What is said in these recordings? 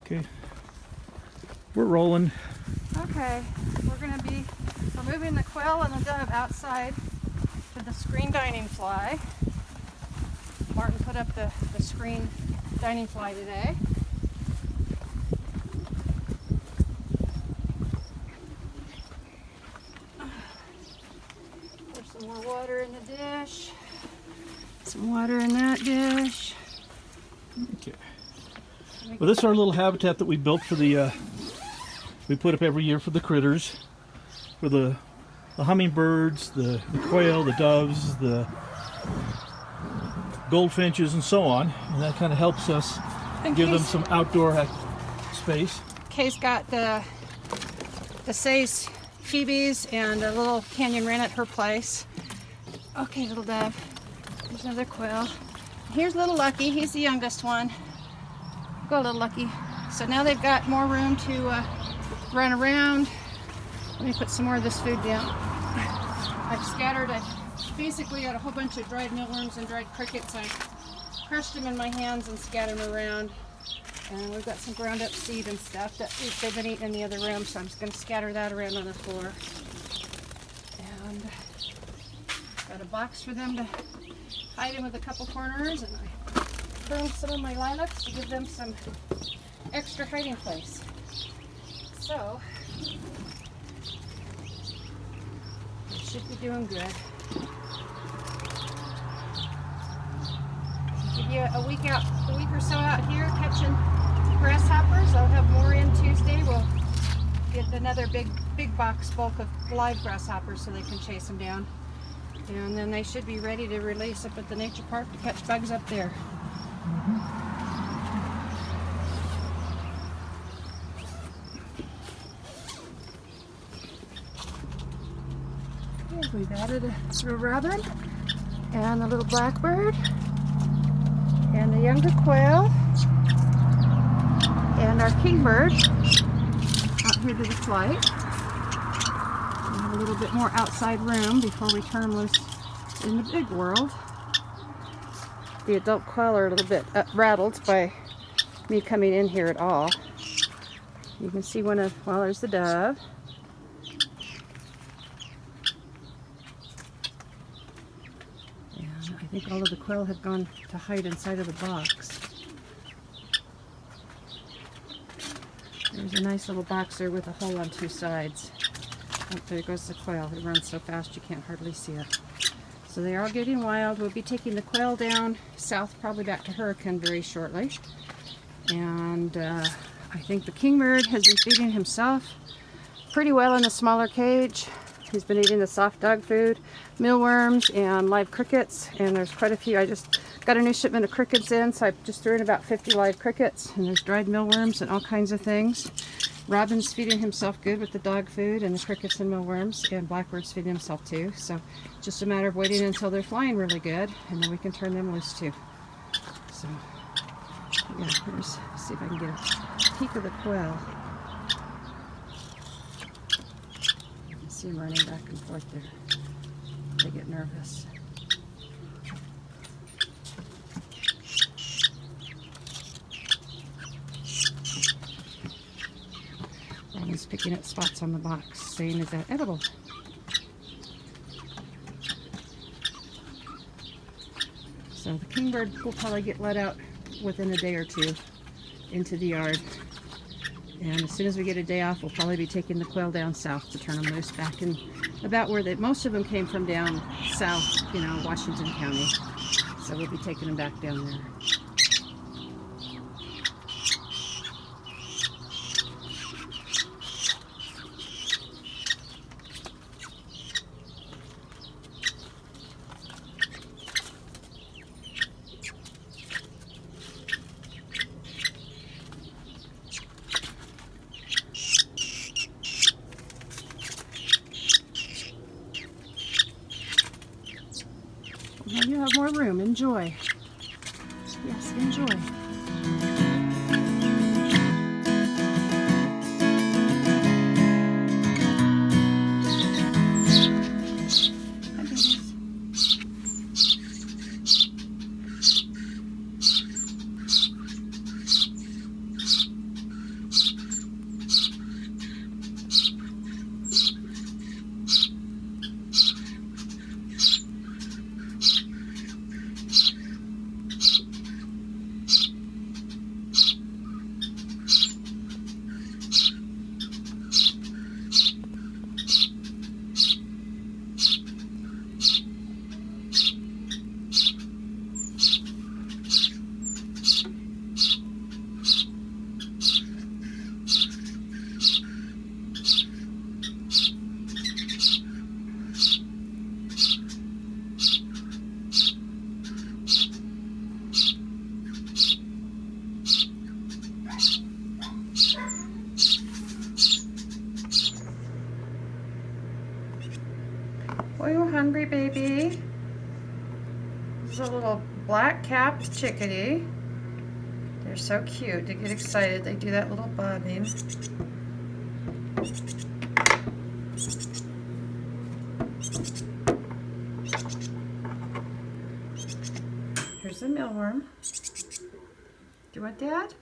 Okay, we're rolling. Okay, we're going to be removing the quail and the dove outside to the screen dining fly. Martin put up the screen dining fly today. There's some more water in the dish. Some water in that dish. Okay. Well, this is our little habitat that we built for the, we put up every year for the critters, for the hummingbirds, the quail, the doves, the goldfinches, and so on. And that kind of helps us give them some outdoor space. Kay's got the Say's Phoebes and a little canyon wren at her place. Okay, little dove. There's another quail. Here's little Lucky. He's the youngest one. Go, little Lucky. So now they've got more room to run around. Let me put some more of this food down. I've scattered, I basically got a whole bunch of dried mealworms and dried crickets. I crushed them in my hands and scattered them around. And we've got some ground up seed and stuff that they've been eating in the other room, so I'm just going to scatter that around on the floor. And got a box for them to hide in with a couple corners, and I pruned some of my lilacs to give them some extra hiding place. So, they should be doing good. Give you a week or so out here catching grasshoppers. I'll have more in Tuesday. We'll get another big box bulk of live grasshoppers so they can chase them down. And then they should be ready to release up at the nature park to catch bugs up there. Okay, we've added a little robin and a little blackbird and a younger quail and our kingbird out here to the flight. We have a little bit more outside room before we turn them loose in the big world. The adult quail are a little bit rattled by me coming in here at all. You can see well, there's the dove. And I think all of the quail have gone to hide inside of the box. There's a nice little box there with a hole on two sides. Oh, there goes the quail. It runs so fast you can't hardly see it. So they are getting wild. We'll be taking the quail down south, probably back to Hurricane very shortly. And I think the kingbird has been feeding himself pretty well in the smaller cage. He's been eating the soft dog food, mealworms, and live crickets. And there's quite a few. I just got a new shipment of crickets in, so I just threw in about 50 live crickets. And there's dried mealworms and all kinds of things. Robin's feeding himself good with the dog food and the crickets and mealworms, and Blackbird's feeding himself too. So just a matter of waiting until they're flying really good, and then we can turn them loose too. So yeah, let's see if I can get a peek of the quail. You can see them running back and forth there. They get nervous. Robin's picking up spots on the box, saying, "Is that edible?" So the kingbird will probably get let out within a day or two into the yard. And as soon as we get a day off, we'll probably be taking the quail down south to turn them loose back in about where most of them came from, down south, Washington County. So we'll be taking them back down there. Now you have more room. Enjoy. Yes, enjoy. hungry baby. This is a little black-capped chickadee. They're so cute. They get excited. They do that little bobbing. Here's the mealworm. Do you want Dad?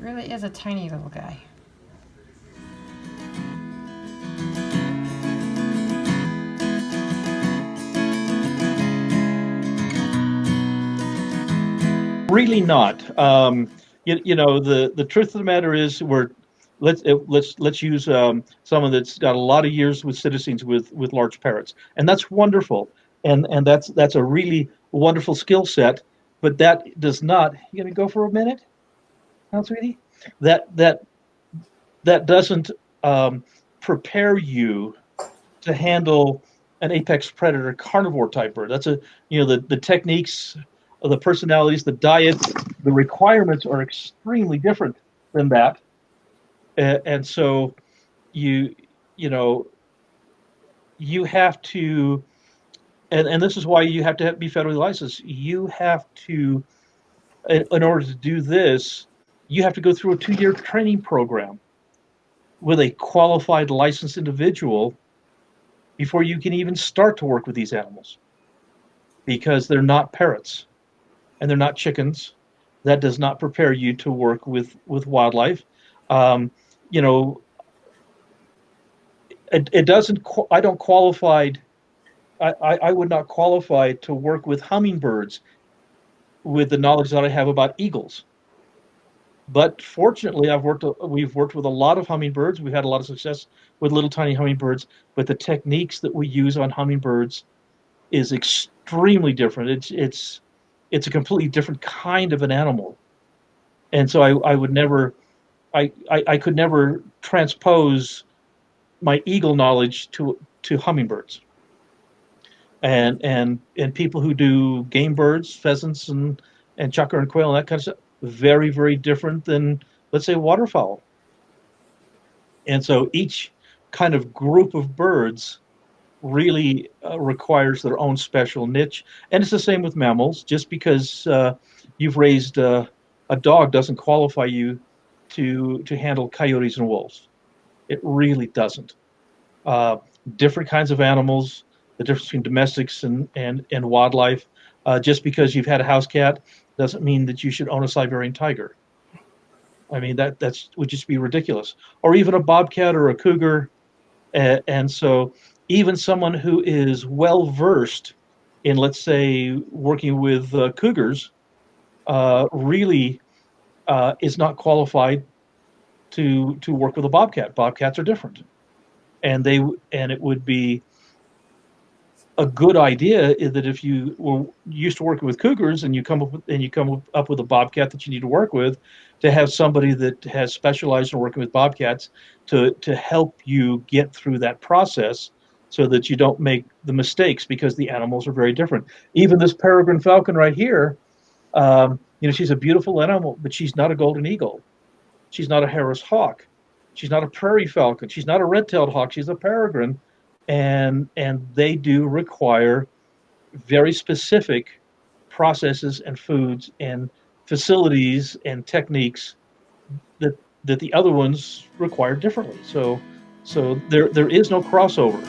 Really is a tiny little guy. Really not. You know, the truth of the matter is, let's use someone that's got a lot of years with citizens with large parrots, and that's wonderful, and that's a really wonderful skill set. But that does not. You gonna go for a minute, now, sweetie? That doesn't prepare you to handle an apex predator carnivore type bird. That's the techniques, the personalities, the diets, the requirements are extremely different than that. And so you you know you have to, and this is why you have to be federally licensed. You have to, in order to do this, you have to go through a 2-year training program with a qualified licensed individual before you can even start to work with these animals, because they're not parrots and they're not chickens. That does not prepare you to work with wildlife. Um, you know, it doesn't. I don't qualified. I would not qualify to work with hummingbirds with the knowledge that I have about eagles. But fortunately, we've worked with a lot of hummingbirds. We've had a lot of success with little tiny hummingbirds. But the techniques that we use on hummingbirds is extremely different. It's a completely different kind of an animal, and so I would never, I could never transpose my eagle knowledge to hummingbirds. And people who do game birds, pheasants and chukar and quail and that kind of stuff, very very different than, let's say, waterfowl. And so each kind of group of birds really requires their own special niche. And it's the same with mammals. Just because you've raised a dog doesn't qualify you to handle coyotes and wolves. It really doesn't. Uh, Different kinds of animals, the difference between domestics and wildlife. Just because you've had a house cat doesn't mean that you should own a Siberian tiger. I mean, that's would just be ridiculous. Or even a bobcat or a cougar. And so even someone who is well versed in, let's say, working with cougars, really is not qualified to work with a bobcat. Bobcats are different, and it would be a good idea that if you were used to working with cougars and you come up with a bobcat that you need to work with, to have somebody that has specialized in working with bobcats to help you get through that process, so that you don't make the mistakes, because the animals are very different. Even this peregrine falcon right here, she's a beautiful animal, but she's not a golden eagle. She's not a Harris hawk. She's not a prairie falcon. She's not a red-tailed hawk. She's a peregrine, and they do require very specific processes and foods and facilities and techniques that the other ones require differently. So there is no crossover.